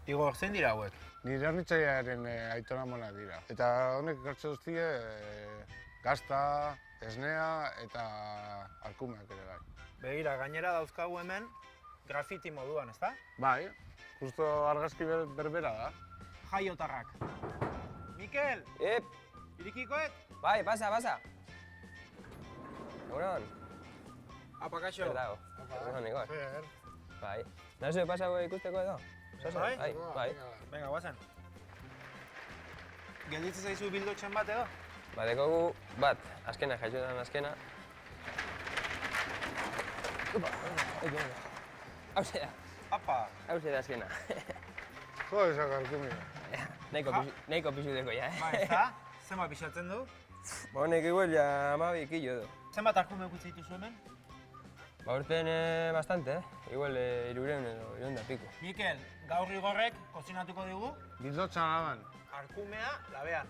Igor, zein dira hauek? Nire hornitzailearen aitona monak dira. Eta honek ekartze duztie gazta, esnea eta arkumeak ere bai. Begira, gainera dauzkagu hemen grafiti moduan, ezta? Bai, justo argazki berbera da. Jaiotarrak. Mikel, Ep, irikikoet? bai, pasa. Egunon, Apa, kaixo. zer dago? Egunon, Igor. Zer? Bai. Nazu pasa ikusteko edo? Bai? Bai. Venga, guazen. Gelditzen zaizu bildotxen bat edo? Badekogu bat, azkena, jaitxutan azkena. Upa, hauze da. Apa. Hauze da azkena. Jo, ezak arkumea. Nahiko pixudeko ja, Ba, ezta? Zenbat pixatzen du? Honek igual ja 12 kilo du. Zenbat arkume ukutze dituzu hemen? Ba, urten bastante, igual 300 edo 300 piko. Mikel, gaur Igorrek kozinatuko digu Bildotza laban. arkumea labean.